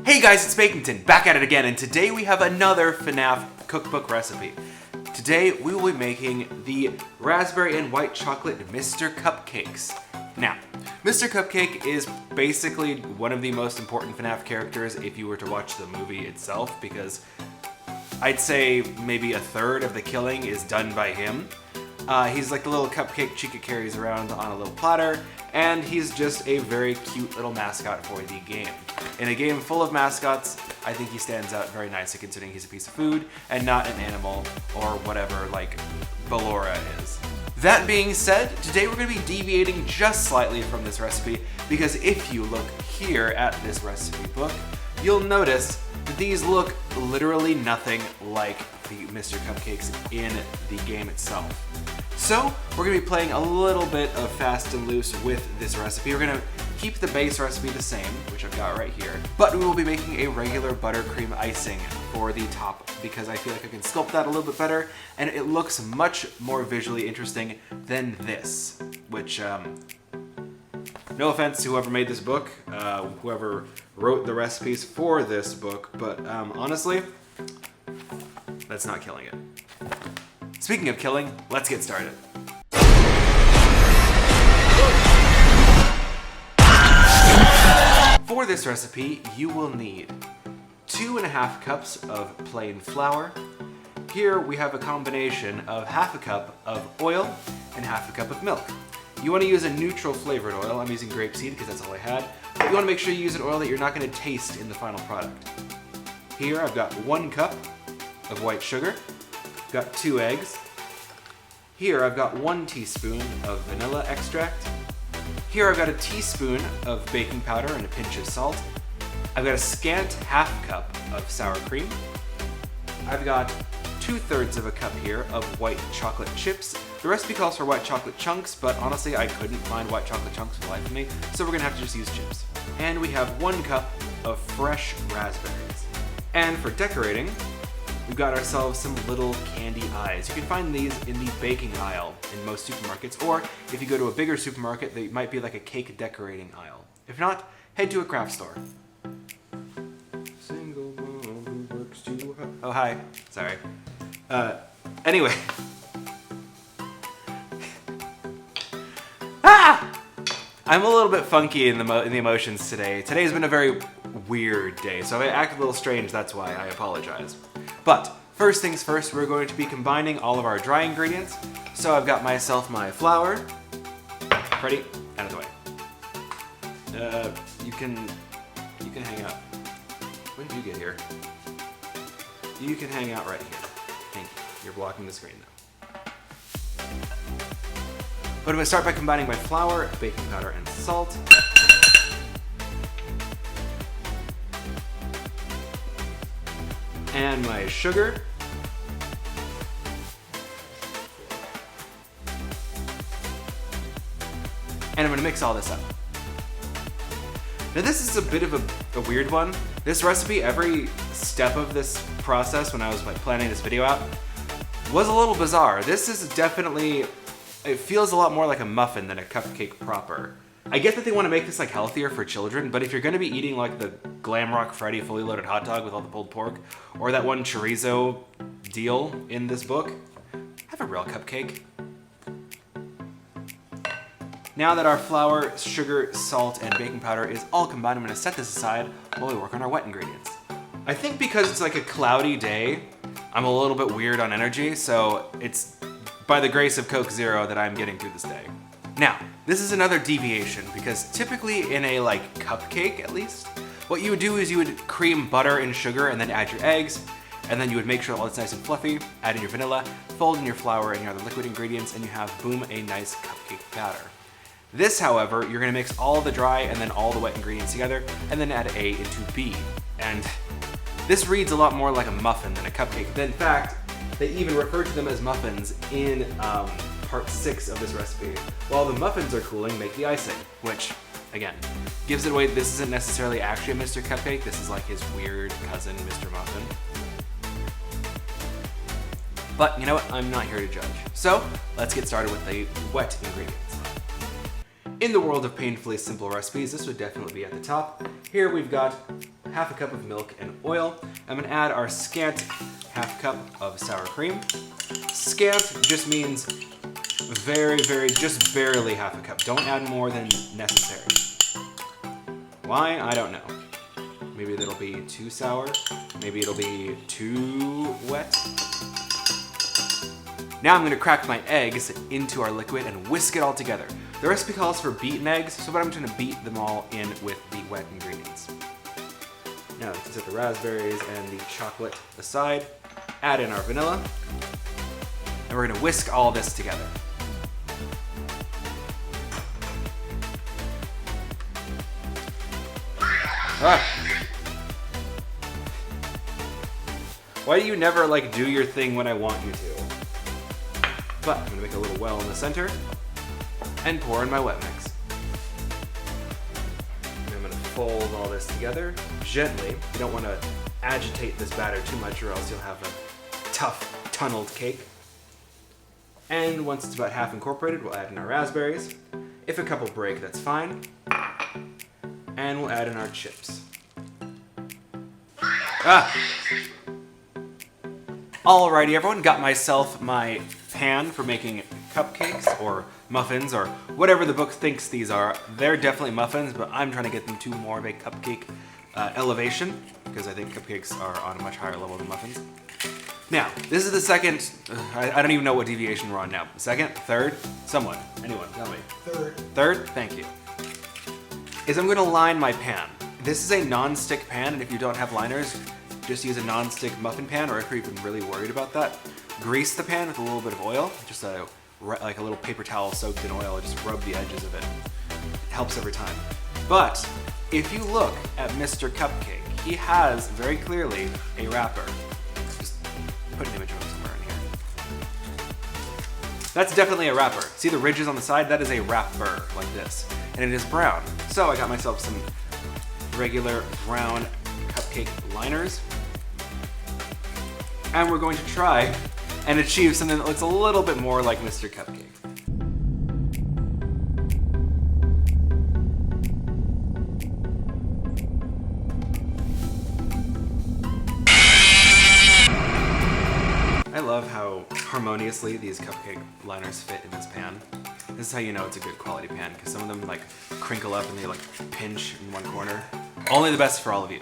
Hey guys, it's Bakington, back at it again, and today we have another FNAF cookbook recipe. Today we will be making the raspberry and white chocolate Mr. Cupcakes. Now, Mr. Cupcake is basically one of the most important FNAF characters if you were to watch the movie itself, because I'd say maybe a third of the killing is done by him. He's like the little cupcake Chica carries around on a little platter, and he's just a very cute little mascot for the game. In a game full of mascots, I think he stands out very nicely considering he's a piece of food and not an animal or whatever like Ballora is. That being said, today we're going to be deviating just slightly from this recipe because if you look here at this recipe book, you'll notice that these look literally nothing like the Mr. Cupcakes in the game itself. So we're going to be playing a little bit of fast and loose with this recipe. We're going to keep the base recipe the same, which I've got right here, but we will be making a regular buttercream icing for the top because I feel like I can sculpt that a little bit better and it looks much more visually interesting than this, which, no offense to whoever made this book, whoever wrote the recipes for this book, but honestly, that's not killing it. Speaking of killing, let's get started. For this recipe, you will need 2.5 cups of plain flour. Here we have a combination of 1/2 cup of oil and 1/2 cup of milk. You want to use a neutral flavored oil. I'm using grapeseed because that's all I had. But you want to make sure you use an oil that you're not going to taste in the final product. Here I've got 1 cup of white sugar. Got 2 eggs. Here I've got 1 teaspoon of vanilla extract. Here I've got a teaspoon of baking powder and a pinch of salt. I've got a scant 1/2 cup of sour cream. I've got 2/3 of a cup here of white chocolate chips. The recipe calls for white chocolate chunks, but honestly I couldn't find white chocolate chunks for the life of me, so we're gonna have to just use chips. And we have 1 cup of fresh raspberries. And for decorating, we've got ourselves some little candy eyes. You can find these in the baking aisle in most supermarkets, or if you go to a bigger supermarket, they might be like a cake decorating aisle. If not, head to a craft store. Single mom who works too hard. Oh, hi. Sorry. Anyway. I'm a little bit funky in the emotions today. Today's been a very weird day, so if I act a little strange, that's why. I apologize. But first things first, we're going to be combining all of our dry ingredients. So I've got myself my flour. Freddy, out of the way. You can hang out. When did you get here? You can hang out right here. Thank you. You're blocking the screen now. But I'm going to start by combining my flour, baking powder, and salt. And my sugar. And I'm going to mix all this up. Now this is a bit of a weird one. This recipe, every step of this process when I was planning this video out, was a little bizarre. This is definitely, it feels a lot more like a muffin than a cupcake proper. I get that they want to make this like healthier for children, but if you're going to be eating like the Glamrock Freddy fully loaded hot dog with all the pulled pork, or that one chorizo deal in this book, have a real cupcake. Now that our flour, sugar, salt, and baking powder is all combined, I'm going to set this aside while we work on our wet ingredients. I think because it's like a cloudy day, I'm a little bit weird on energy, so it's by the grace of Coke Zero that I'm getting through this day. Now, this is another deviation because typically in a like cupcake at least, what you would do is you would cream butter and sugar and then add your eggs, and then you would make sure all it's nice and fluffy, add in your vanilla, fold in your flour and your other liquid ingredients, and you have, boom, a nice cupcake batter. This, however, you're gonna mix all the dry and then all the wet ingredients together, and then add A into B. And this reads a lot more like a muffin than a cupcake. In fact, they even refer to them as muffins in part 6 of this recipe. While the muffins are cooling, make the icing, which, again, gives it away. This isn't necessarily actually a Mr. Cupcake. This is like his weird cousin, Mr. Muffin. But you know what? I'm not here to judge. So let's get started with the wet ingredients. In the world of painfully simple recipes, this would definitely be at the top. Here we've got half a cup of milk and oil. I'm gonna add our scant half cup of sour cream. Scant just means just barely half a cup. Don't add more than necessary. Why? I don't know. Maybe that'll be too sour. Maybe it'll be too wet. Now I'm gonna crack my eggs into our liquid and whisk it all together. The recipe calls for beaten eggs, so I'm just gonna beat them all in with the wet ingredients. Now let's set the raspberries and the chocolate aside, add in our vanilla, and we're gonna whisk all this together. Why do you never do your thing when I want you to? But I'm gonna make a little well in the center and pour in my wet mix. And I'm gonna fold all this together gently. You don't wanna agitate this batter too much or else you'll have a tough, tunneled cake. And once it's about half incorporated, we'll add in our raspberries. If a couple break, that's fine. And we'll add in our chips. Alrighty everyone, got myself my pan for making cupcakes or muffins or whatever the book thinks these are. They're definitely muffins, but I'm trying to get them to more of a cupcake elevation because I think cupcakes are on a much higher level than muffins. Now, this is the second, I don't even know what deviation we're on now. Second, third, someone, anyone, tell me. Third, thank you. Is I'm gonna line my pan. This is a non-stick pan, and if you don't have liners, just use a non-stick muffin pan, or if you're even really worried about that, grease the pan with a little bit of oil, just like a little paper towel soaked in oil, just rub the edges of it. It helps every time. But if you look at Mr. Cupcake, he has very clearly a wrapper. Just put an image of him somewhere in here. That's definitely a wrapper. See the ridges on the side? That is a wrapper, like this. And it is brown. So I got myself some regular brown cupcake liners. And we're going to try and achieve something that looks a little bit more like Mr. Cupcake. I love how harmoniously these cupcake liners fit in this pan. This is how you know it's a good quality pan, because some of them crinkle up and they pinch in one corner. Only the best for all of you.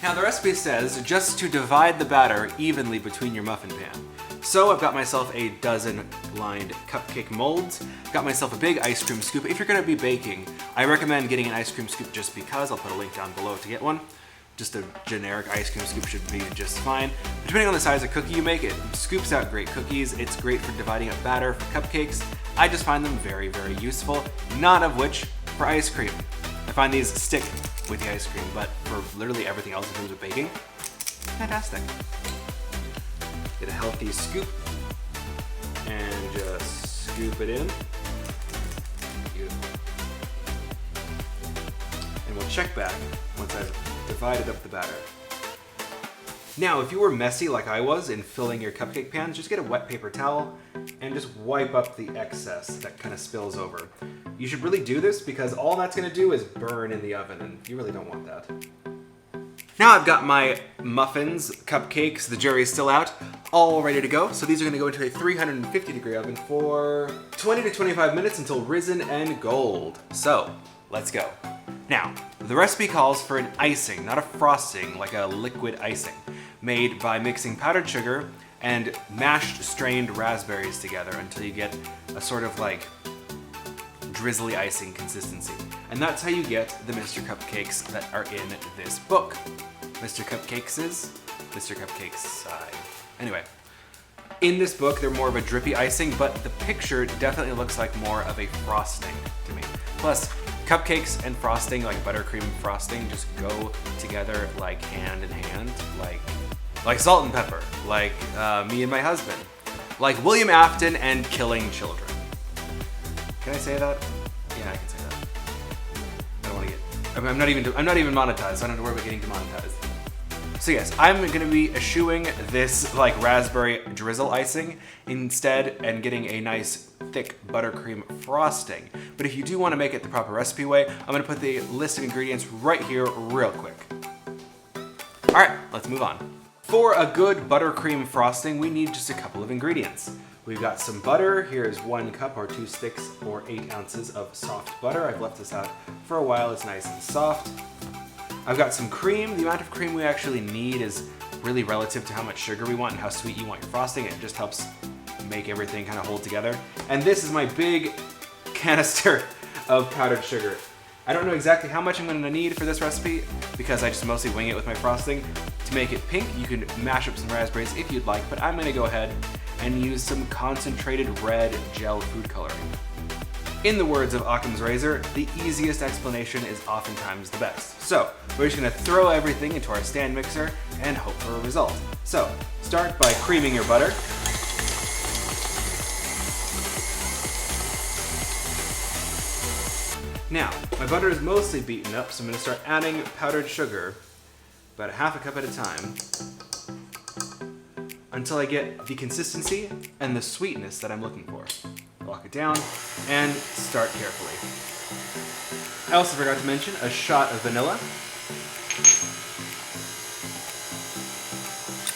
Now the recipe says just to divide the batter evenly between your muffin pan. So I've got myself a dozen lined cupcake molds. I've got myself a big ice cream scoop. If you're gonna be baking, I recommend getting an ice cream scoop just because. I'll put a link down below to get one. Just a generic ice cream scoop should be just fine. Depending on the size of cookie you make, it scoops out great cookies. It's great for dividing up batter for cupcakes. I just find them very, very useful, none of which for ice cream. I find these stick with the ice cream, but for literally everything else in terms of baking, fantastic. Get a healthy scoop and just scoop it in. Beautiful. And we'll check back once I've divided up the batter. Now, if you were messy like I was in filling your cupcake pans, just get a wet paper towel and just wipe up the excess that kind of spills over. You should really do this because all that's gonna do is burn in the oven, and you really don't want that. Now I've got my muffins, cupcakes, the jury's still out, all ready to go. So these are gonna go into a 350-degree oven for 20 to 25 minutes until risen and gold. So, let's go. Now, the recipe calls for an icing, not a frosting, like a liquid icing, made by mixing powdered sugar and mashed strained raspberries together until you get a sort of drizzly icing consistency. And that's how you get the Mr. Cupcakes that are in this book. Mr. Cupcakes side. Anyway, in this book, they're more of a drippy icing, but the picture definitely looks like more of a frosting to me. Plus, cupcakes and frosting, like buttercream frosting, just go together like hand in hand, like salt and pepper, like me and my husband, like William Afton and killing children. Can I say that? Yeah, I can say that. I don't want to get. I'm not even monetized, so I don't have to worry about getting demonetized. So yes, I'm gonna be eschewing this raspberry drizzle icing instead and getting a nice thick buttercream frosting. But if you do want to make it the proper recipe way, I'm gonna put the list of ingredients right here real quick. right, let's move on. For a good buttercream frosting, we need just a couple of ingredients. We've got some butter. Here's 1 cup or 2 sticks or 8 ounces of soft butter. I've left this out for a while, it's nice and soft. I've got some cream. The amount of cream we actually need is really relative to how much sugar we want and how sweet you want your frosting. It just helps make everything kind of hold together. And this is my big canister of powdered sugar. I don't know exactly how much I'm going to need for this recipe because I just mostly wing it with my frosting. To make it pink, you can mash up some raspberries if you'd like, but I'm going to go ahead and use some concentrated red gel food coloring. In the words of Occam's razor, the easiest explanation is oftentimes the best. So we're just going to throw everything into our stand mixer and hope for a result. So start by creaming your butter. Now, my butter is mostly beaten up, so I'm going to start adding powdered sugar, about 1/2 cup at a time, until I get the consistency and the sweetness that I'm looking for. Lock it down and start carefully. I also forgot to mention a shot of vanilla.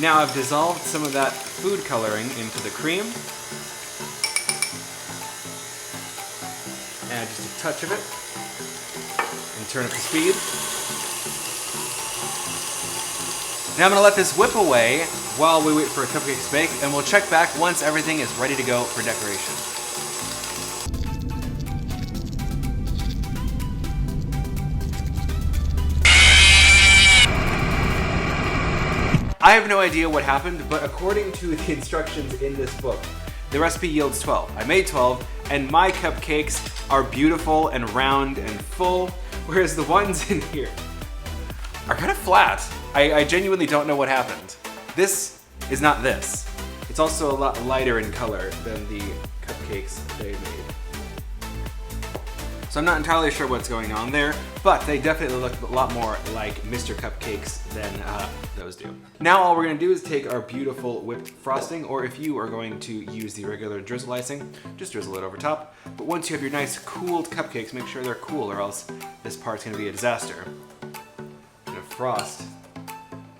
Now I've dissolved some of that food coloring into the cream. Add just a touch of it and turn up the speed. Now I'm going to let this whip away while we wait for our cupcakes to bake, and we'll check back once everything is ready to go for decoration. I have no idea what happened, but according to the instructions in this book, the recipe yields 12. I made 12, and my cupcakes are beautiful and round and full, whereas the ones in here are kind of flat. I genuinely don't know what happened. This is not this. It's also a lot lighter in color than the cupcakes they made. So I'm not entirely sure what's going on there, but they definitely look a lot more like Mr. Cupcakes than those do. Now all we're gonna do is take our beautiful whipped frosting, or if you are going to use the regular drizzle icing, just drizzle it over top. But once you have your nice cooled cupcakes, make sure they're cool or else this part's gonna be a disaster. I'm gonna frost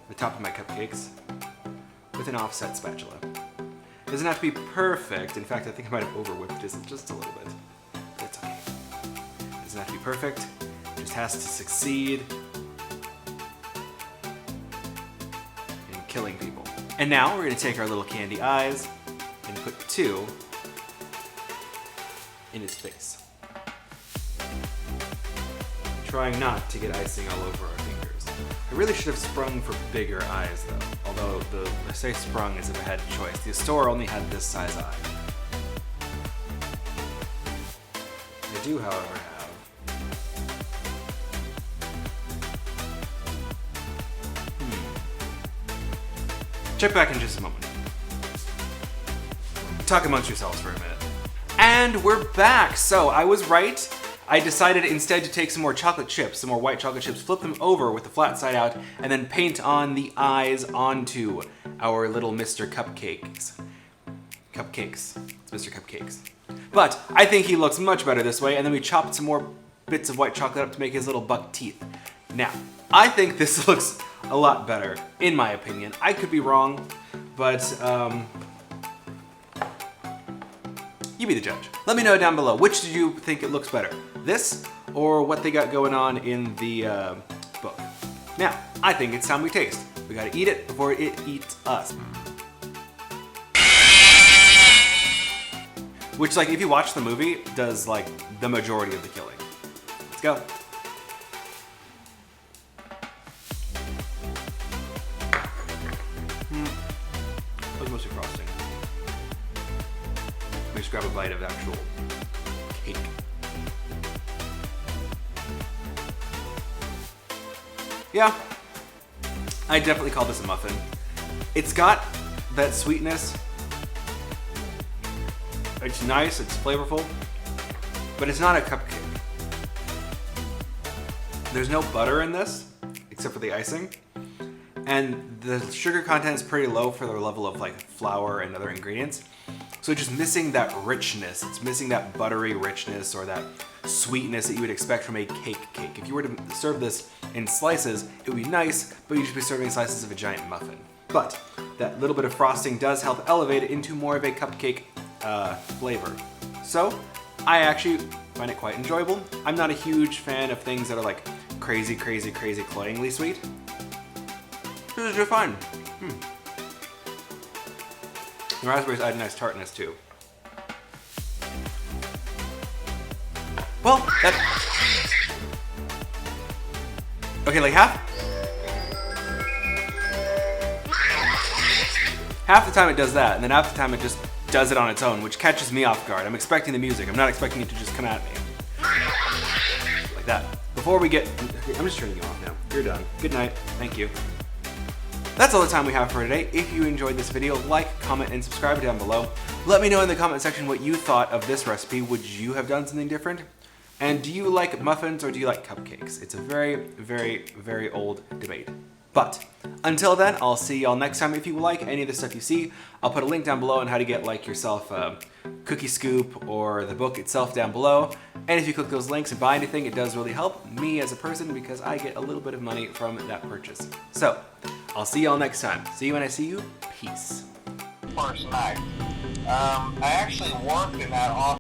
the top of my cupcakes with an offset spatula. It doesn't have to be perfect. In fact, I think I might have over-whipped this just a little bit. But it's okay. It doesn't have to be perfect. It just has to succeed in killing people. And now we're gonna take our little candy eyes and put 2 in his face. Trying not to get icing all over our fingers. I really should have sprung for bigger eyes though, although I say sprung as if I had a choice. The store only had this size eye. I do, however, have Check back in just a moment. Talk amongst yourselves for a minute. And we're back! So I was right. I decided instead to take some more chocolate chips, some more white chocolate chips, flip them over with the flat side out, and then paint on the eyes onto our little Mr. Cupcakes. Cupcakes. It's Mr. Cupcakes. But I think he looks much better this way, and then we chopped some more bits of white chocolate up to make his little buck teeth. Now, I think this looks a lot better, in my opinion. I could be wrong, but you be the judge. Let me know down below, which do you think it looks better? This, or what they got going on in the book? Now, I think it's time we taste. We gotta eat it before it eats us. Which, like, if you watch the movie, does, like, the majority of the killing. Let's go. That was mostly frosting. Let me just grab a bite of the actual cake. Yeah, I definitely call this a muffin. It's got that sweetness. It's nice, it's flavorful, but it's not a cupcake. There's no butter in this, except for the icing. And the sugar content is pretty low for the level of like flour and other ingredients. So it's just missing that richness. It's missing that buttery richness or that sweetness that you would expect from a cake. If you were to serve this in slices, it would be nice, but you'd just be serving slices of a giant muffin. But that little bit of frosting does help elevate it into more of a cupcake flavor. So I actually find it quite enjoyable. I'm not a huge fan of things that are like crazy, cloyingly sweet. This is just fun. The raspberries add a nice tartness too. Well, okay, like half the time it does that, and then half the time it just does it on its own, which catches me off guard. I'm expecting the music. I'm not expecting it to just come at me. Like that. Before we get... I'm just turning you off now. You're done. Good night. Thank you. That's all the time we have for today. If you enjoyed this video, like, comment, and subscribe down below. Let me know in the comment section what you thought of this recipe. Would you have done something different? And do you like muffins or do you like cupcakes? It's a very old debate. But until then, I'll see y'all next time. If you like any of the stuff you see, I'll put a link down below on how to get like yourself a cookie scoop or the book itself down below. And if you click those links and buy anything, it does really help me as a person because I get a little bit of money from that purchase. So I'll see y'all next time. See you when I see you. Peace. First night. I actually worked in that office.